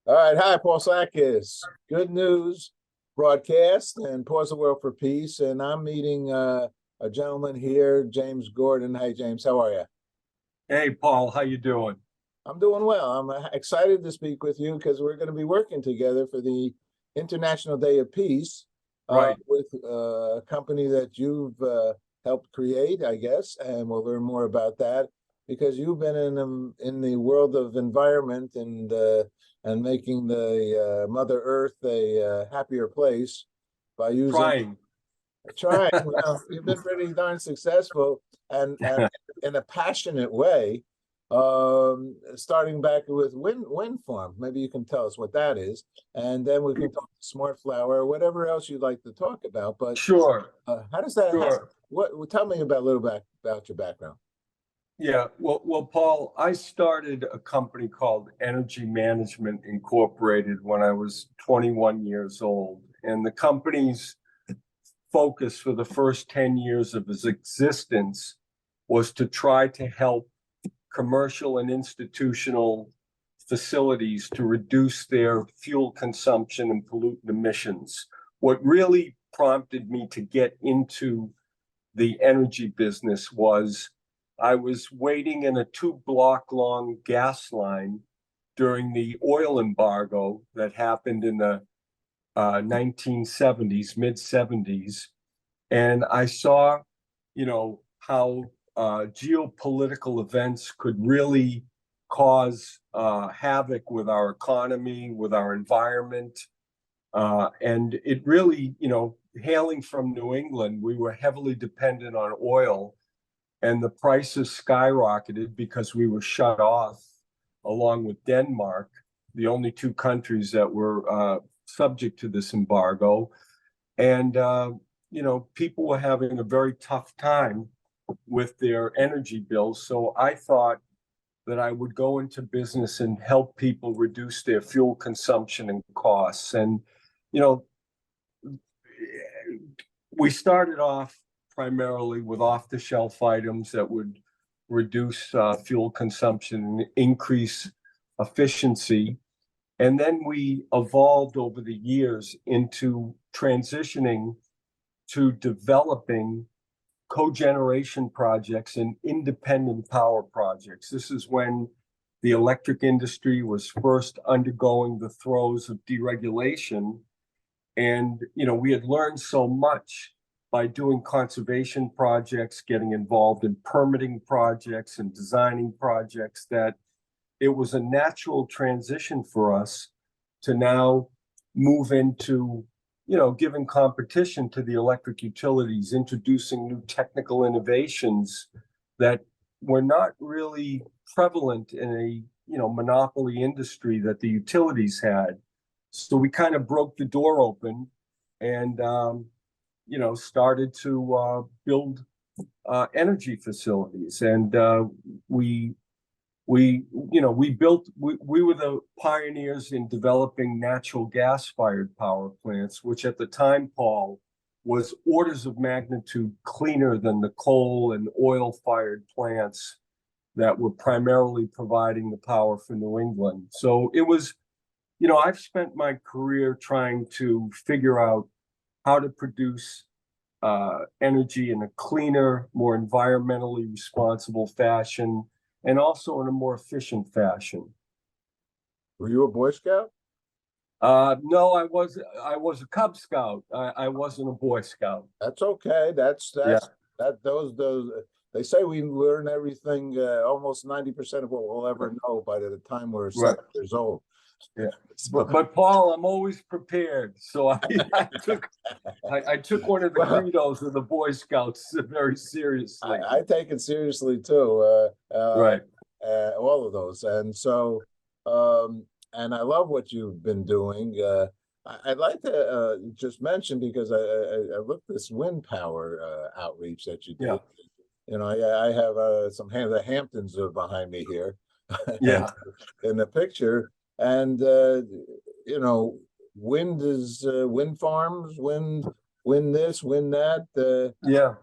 All right, hi, Paul Sakis. Good news broadcast and Pause the World for Peace. And I'm meeting a gentleman here, James Gordon. Hi, James. How are you? Hey, Paul, how you doing? I'm doing well. I'm excited to speak with you because we're going to be working together for the International Day of Peace Right. with a company that you've helped create, I guess, and we'll learn more about that because you've been in the world of environment and making the Mother Earth a happier place by using Trying. trying. Well, you've been pretty darn successful and in a passionate way. Starting back with wind farm. Maybe you can tell us what that is, and then we can talk smart flower or whatever else you'd like to talk about. But Sure, how does that? sure. Tell me about a little bit about your background. Yeah, well, Paul, I started a company called Energy Management Incorporated when I was 21 years old. And the company's focus for the first 10 years of its existence was to try to help commercial and institutional facilities to reduce their fuel consumption and pollutant emissions. What really prompted me to get into the energy business was I was waiting in a 2-block long gas line during the oil embargo that happened in the 1970s, mid 70s. And I saw, how geopolitical events could really cause havoc with our economy, with our environment. And it really, hailing from New England, we were heavily dependent on oil, and the prices skyrocketed because we were shut off, along with Denmark, the only two countries that were subject to this embargo. And, people were having a very tough time with their energy bills. So I thought that I would go into business and help people reduce their fuel consumption and costs. And, we started off primarily with off-the-shelf items that would reduce fuel consumption and increase efficiency. And then we evolved over the years into transitioning to developing cogeneration projects and independent power projects. This is when the electric industry was first undergoing the throes of deregulation. And, we had learned so much by doing conservation projects, getting involved in permitting projects and designing projects, that it was a natural transition for us to now move into, giving competition to the electric utilities, introducing new technical innovations that were not really prevalent in a, monopoly industry that the utilities had. So we kind of broke the door open and, started to build energy facilities. And we built, we were the pioneers in developing natural gas fired power plants, which at the time, Paul, was orders of magnitude cleaner than the coal and oil fired plants that were primarily providing the power for New England. So it was, I've spent my career trying to figure out how to produce energy in a cleaner, more environmentally responsible fashion, and also in a more efficient fashion. Were you a Boy Scout? No, I was a Cub Scout. I wasn't a Boy Scout. That's okay. Yeah. Those they say we learn everything, almost 90% of what we'll ever know by the time we're Right. 7 years old. Yeah. But Paul, I'm always prepared. So I took one of the credos of the Boy Scouts very seriously. I take it seriously too. Right. All of those, and so and I love what you've been doing. I'd like to just mention, because I looked this wind power outreach that you did. Yeah. I have some the Hamptons are behind me here. Yeah. In the picture, and wind is wind farms, wind this, wind that. Yeah.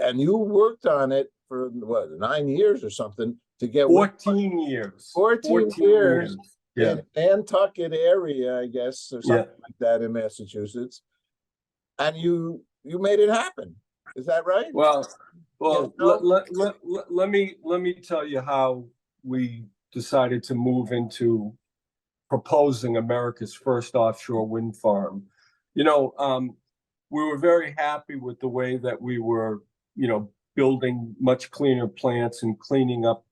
And you worked on it for what, 9 years or something to get 14 years. 14 years Yeah, in Nantucket area, I guess, or yeah. something like that in Massachusetts. And you made it happen. Is that right? Well, You well, know? let me tell you how we decided to move into proposing America's first offshore wind farm. You know, we were very happy with the way that we were, building much cleaner plants and cleaning up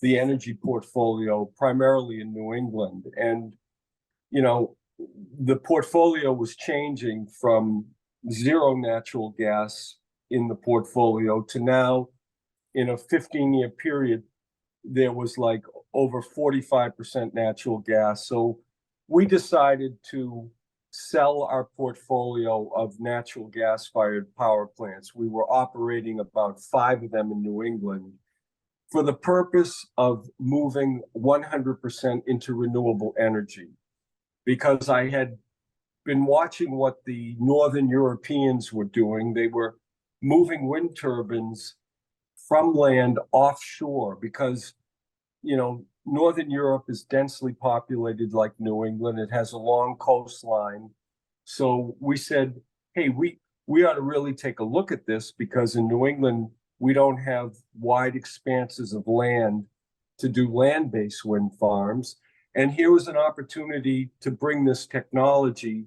the energy portfolio, primarily in New England. And, the portfolio was changing from zero natural gas in the portfolio to now, in a 15-year period, there was like over 45% natural gas. So we decided to sell our portfolio of natural gas fired power plants. We were operating about 5 of them in New England for the purpose of moving 100% into renewable energy. Because I had been watching what the Northern Europeans were doing. They were moving wind turbines from land offshore because, Northern Europe is densely populated like New England. It has a long coastline. So we said, hey, we ought to really take a look at this because in New England, we don't have wide expanses of land to do land-based wind farms. And here was an opportunity to bring this technology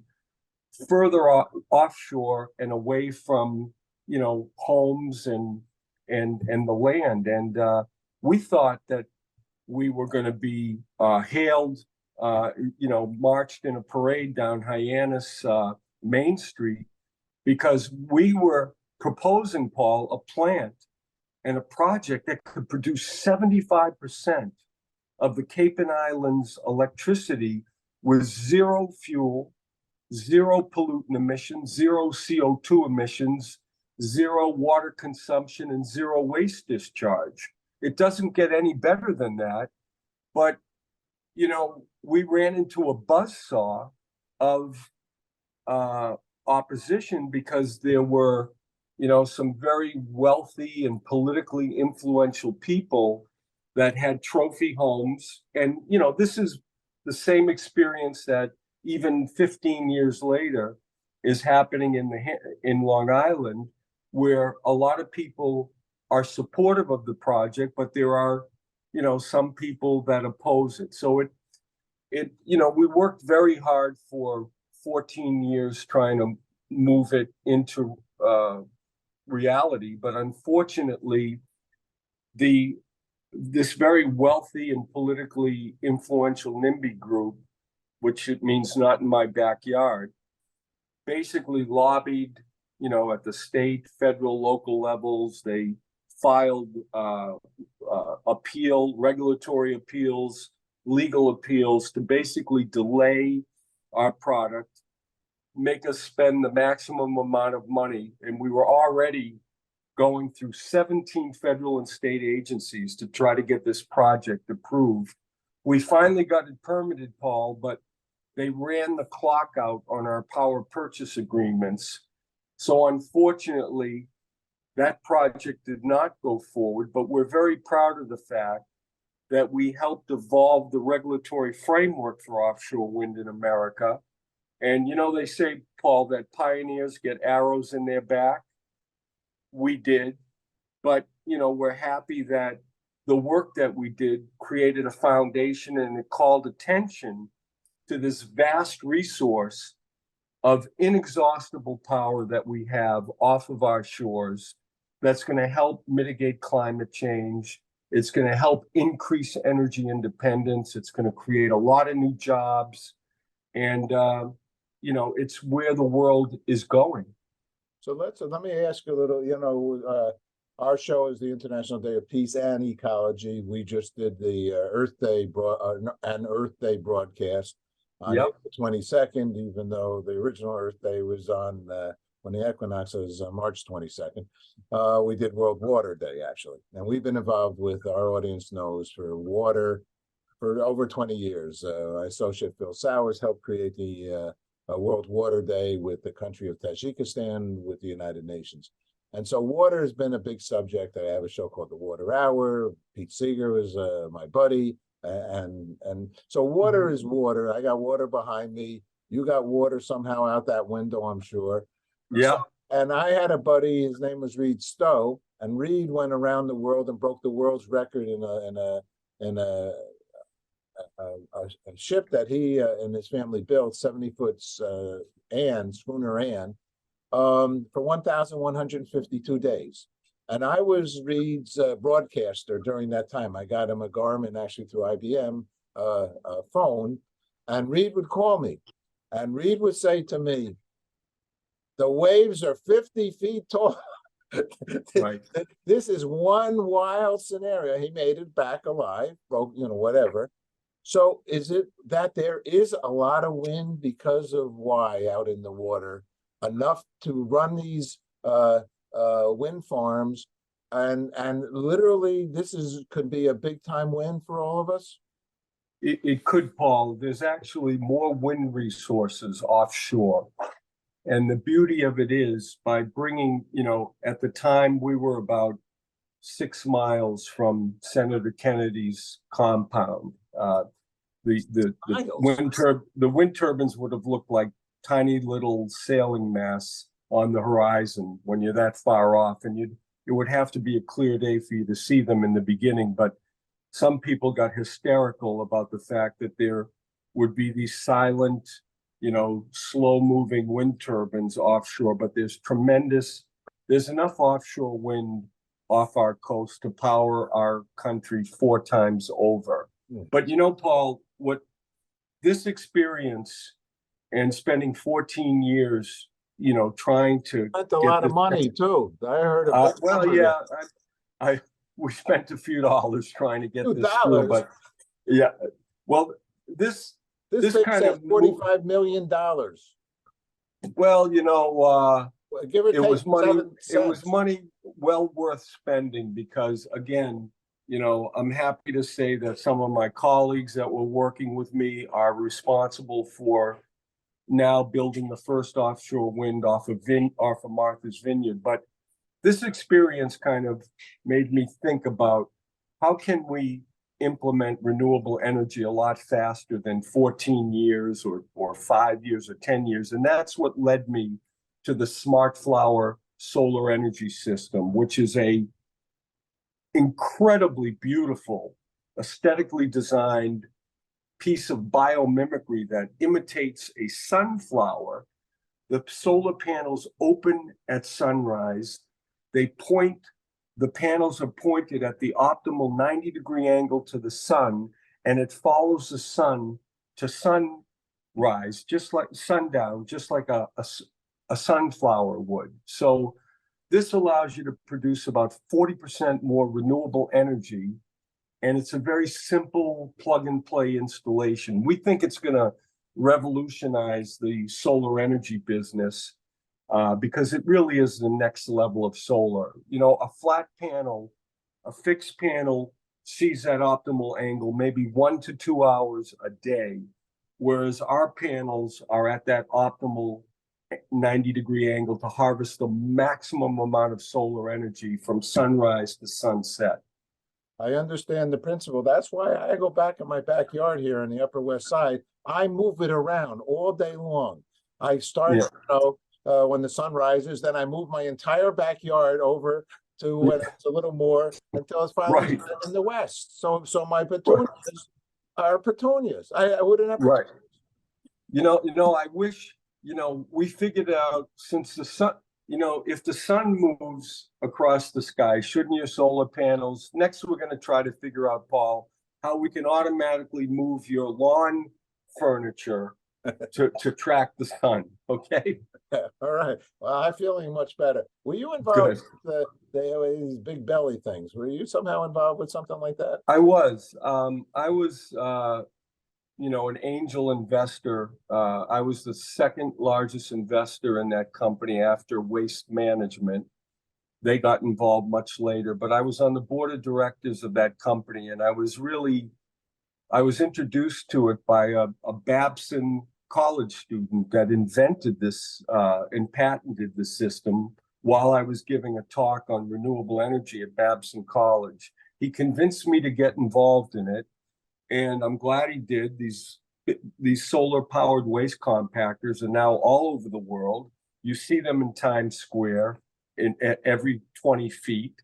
further offshore and away from, homes and the land. And we thought that we were going to be hailed, marched in a parade down Hyannis Main Street because we were proposing, Paul, a plant and a project that could produce 75% of the Cape and Islands electricity with zero fuel, zero pollutant emissions, zero CO2 emissions, zero water consumption, and zero waste discharge. It doesn't get any better than that. But, we ran into a buzzsaw of opposition because there were, some very wealthy and politically influential people that had trophy homes. And, this is the same experience that even 15 years later is happening in Long Island, where a lot of people are supportive of the project, but there are, some people that oppose it. So we worked very hard for 14 years trying to move it into reality. But unfortunately, this very wealthy and politically influential NIMBY group, which it means not in my backyard, basically lobbied, at the state, federal, local levels. They filed regulatory appeals, legal appeals to basically delay our product, make us spend the maximum amount of money. And we were already going through 17 federal and state agencies to try to get this project approved. We finally got it permitted, Paul, but they ran the clock out on our power purchase agreements. So unfortunately, that project did not go forward, but we're very proud of the fact that we helped evolve the regulatory framework for offshore wind in America. And, they say, Paul, that pioneers get arrows in their back. We did, but, we're happy that the work that we did created a foundation and it called attention to this vast resource of inexhaustible power that we have off of our shores that's going to help mitigate climate change. It's going to help increase energy independence. It's going to create a lot of new jobs. And, it's where the world is going. So let me ask you a little, our show is the International Day of Peace and Ecology. We just did the Earth Day broadcast on April 22nd, even though the original Earth Day was on when the equinox was March 22nd. We did World Water Day, actually. And we've been involved with, our audience knows, for water for over 20 years. Associate Phil Sowers helped create the World Water Day with the country of Tajikistan with the United Nations. And so water has been a big subject. I have a show called The Water Hour. Pete Seeger is my buddy. And so water is water. I got water behind me. You got water somehow out that window, I'm sure. Yeah. And I had a buddy, his name was Reed Stowe, and Reed went around the world and broke the world's record in a ship that he and his family built, 70-foot schooner Ann, for 1,152 days. And I was Reed's broadcaster during that time. I got him a Garmin, actually through IBM phone, and Reed would call me, and Reed would say to me, "The waves are 50 feet tall." Right. This is one wild scenario. He made it back alive, broke, whatever. So is it that there is a lot of wind because of why out in the water, enough to run these wind farms, and literally this could be a big time win for all of us? It could, Paul. There's actually more wind resources offshore. And the beauty of it is by bringing, at the time we were about 6 miles from Senator Kennedy's compound. The wind turbines would have looked like tiny little sailing masts on the horizon when you're that far off, and it would have to be a clear day for you to see them in the beginning. But some people got hysterical about the fact that there would be these silent, slow moving wind turbines offshore, but there's enough offshore wind off our coast to power our country 4 times over. But Paul, what this experience and spending 14 years, trying to Spent a lot of money too. I heard we spent a few dollars trying to get this through, but yeah, well, this kind of $45 million. Well, give or it take was money. 7 cents. It was money well worth spending because, again, I'm happy to say that some of my colleagues that were working with me are responsible for now building the first offshore wind off of Martha's Vineyard. But this experience kind of made me think about how can we implement renewable energy a lot faster than 14 years or 5 years or 10 years. And that's what led me to the Smart Flower solar energy system, which is a incredibly beautiful, aesthetically designed piece of biomimicry that imitates a sunflower. The solar panels open at sunrise. The panels are pointed at the optimal 90-degree angle to the sun, and it follows the sun to sunrise, just like sundown, just like a sunflower would. So this allows you to produce about 40% more renewable energy, and it's a very simple plug-and-play installation. We think it's going to revolutionize the solar energy business because it really is the next level of solar. A flat panel, a fixed panel sees that optimal angle maybe 1 to 2 hours a day, whereas our panels are at that optimal 90-degree angle to harvest the maximum amount of solar energy from sunrise to sunset. I understand the principle. That's why I go back in my backyard here on the Upper West Side. I move it around all day long. I start, when the sun rises, then I move my entire backyard over to when it's a little more until it's finally in the west. So my petunias are petunias. I wouldn't have. Right. I wish, we figured out since the sun, if the sun moves across the sky, shouldn't your solar panels? Next, we're going to try to figure out, Paul, how we can automatically move your lawn furniture to track the sun. Okay. All right. Well, I'm feeling much better. Were you involved with these big belly things? Were you somehow involved with something like that? I was. An angel investor. I was the second largest investor in that company after Waste Management. They got involved much later, but I was on the board of directors of that company, and I was introduced to it by a Babson college student that invented this and patented the system while I was giving a talk on renewable energy at Babson College. He convinced me to get involved in it, and I'm glad he did. These solar powered waste compactors are now all over the world. You see them in Times Square every 20 feet,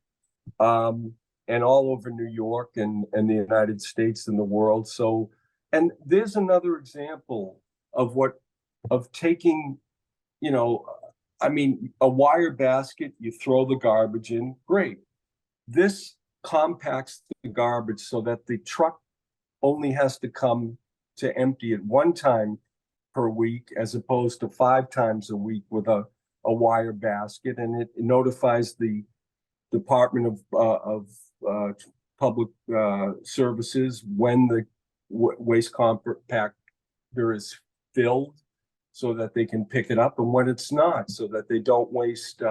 and all over New York and the United States and the world. So, and there's another example of taking, I mean, a wire basket, you throw the garbage in, great. This compacts the garbage so that the truck only has to come to empty it one time per week, as opposed to 5 times a week with a wire basket, and it notifies the Department of Public Services when the waste compactor is filled, so that they can pick it up, and when it's not, so that they don't waste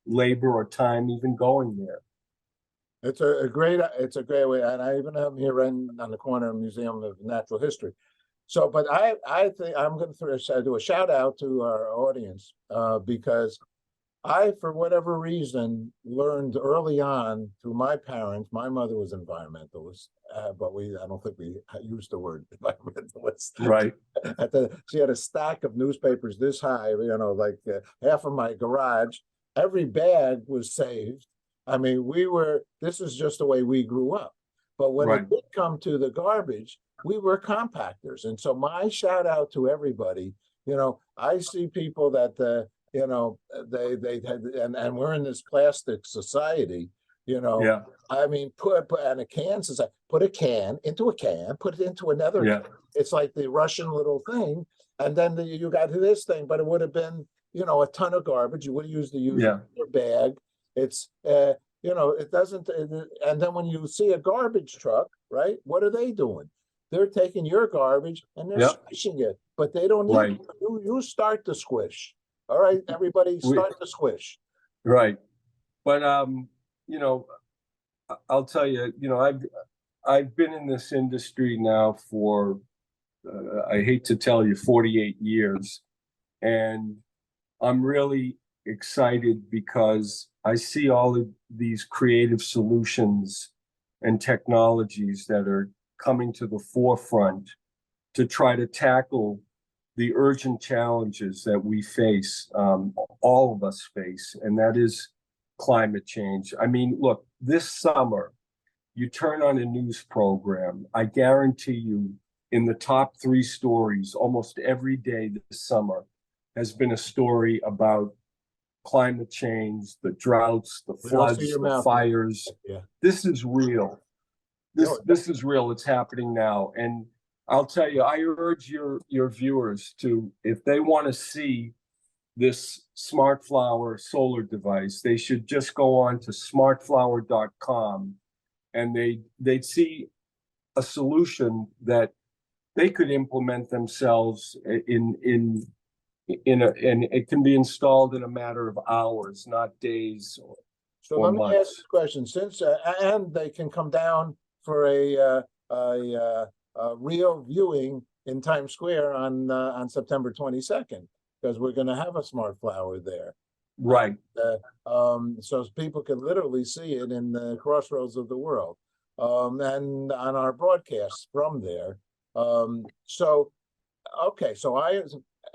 labor or time even going there. It's a great way, and I even have them here right on the corner of Museum of Natural History. So, but I think I'm going to do a shout out to our audience because I, for whatever reason, learned early on through my parents. My mother was environmentalist, but I don't think we used the word environmentalist. Right. She had a stack of newspapers this high, like half of my garage. Every bag was saved. I mean, this is just the way we grew up. But when it did come to the garbage, we were compactors. And so my shout out to everybody, I see people that, they had, and we're in this plastic society, Yeah. I mean, put and a can says, put a can into a can, put it into another. Yeah. It's like the Russian little thing. And then you got this thing, but it would have been, a ton of garbage. You would have used the usual bag. It's, it doesn't, and then when you see a garbage truck, right, what are they doing? They're taking your garbage and they're squishing it, but they don't need you start to squish. All right, everybody start to squish. Right. But, I'll tell you, I've been in this industry now for, I hate to tell you, 48 years. And I'm really excited because I see all of these creative solutions and technologies that are coming to the forefront to try to tackle the urgent challenges that we face, all of us face, and that is climate change. I mean, look, this summer, you turn on a news program, I guarantee you, in the top 3 stories, almost every day this summer has been a story about climate change, the droughts, the floods, the fires. Yeah. This is real. This is real. It's happening now. And I'll tell you, I urge your viewers to, if they want to see this SmartFlower solar device, they should just go on to smartflower.com, and they'd see a solution that they could implement themselves and it can be installed in a matter of hours, not days or So let me months. ask this question: since and they can come down for a real viewing in Times Square on September 22nd, because we're going to have a SmartFlower there. Right. So people can literally see it in the crossroads of the world, and on our broadcasts from there. So I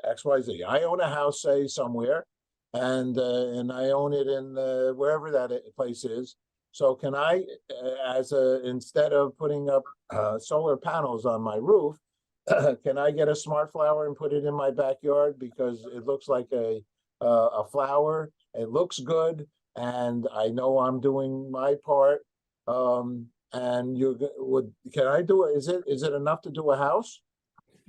XYZ. I own a house, say somewhere, and I own it in wherever that place is. So can I, instead of putting up solar panels on my roof, can I get a SmartFlower and put it in my backyard because it looks like a flower? It looks good, and I know I'm doing my part. And can I do it? Is it enough to do a house?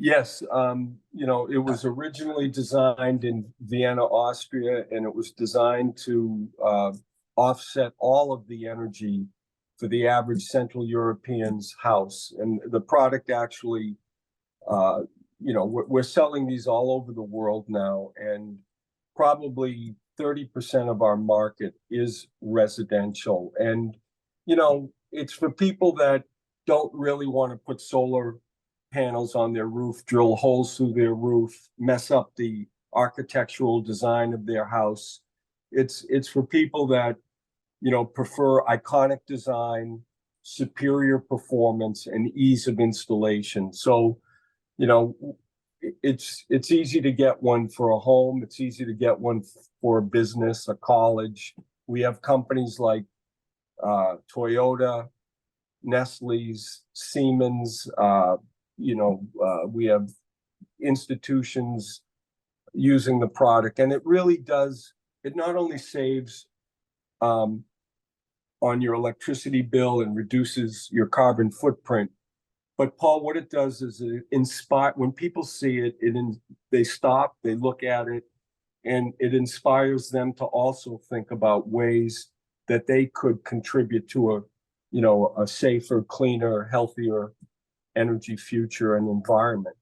Yes, it was originally designed in Vienna, Austria, and it was designed to offset all of the energy for the average Central European's house. And the product actually, we're selling these all over the world now, and probably 30% of our market is residential. And, it's for people that don't really want to put solar panels on their roof, drill holes through their roof, mess up the architectural design of their house. It's for people that, prefer iconic design, superior performance, and ease of installation. So, it's easy to get one for a home. It's easy to get one for a business, a college. We have companies like Toyota, Nestle's, Siemens. We have institutions using the product, and it really does. It not only saves on your electricity bill and reduces your carbon footprint, but Paul, what it does is it inspire when people see it, they stop, they look at it, and it inspires them to also think about ways that they could contribute to a safer, cleaner, healthier energy future and environment.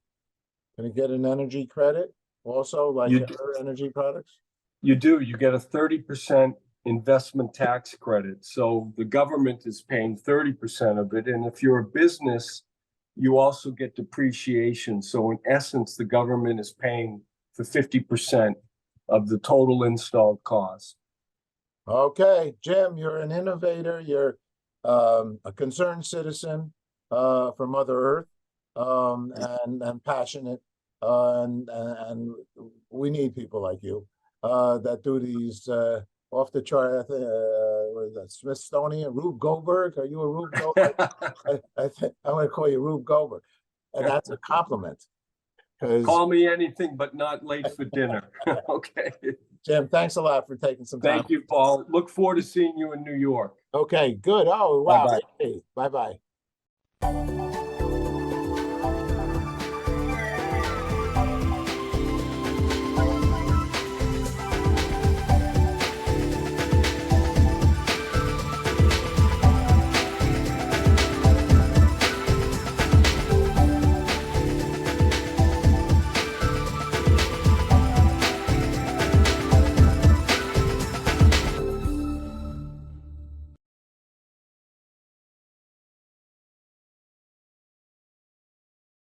Can you get an energy credit also, like You other energy products? You get a 30% investment tax credit. So the government is paying 30% of it. And if you're a business, you also get depreciation. So in essence, the government is paying for 50% of the total installed cost. Okay, Jim, you're an innovator. You're a concerned citizen for Mother Earth, and passionate, and we need people like you that do these off the chart. What is that? Smithsonian, Rube Goldberg. Are you a Rube Goldberg? I think I'm going to call you Rube Goldberg, and that's a compliment. Call me anything but not late for dinner. Okay. Jim, thanks a lot for taking some time. Thank you, Paul. Look forward to seeing you in New York. Okay, good. Oh, wow. Bye-bye. Bye-bye.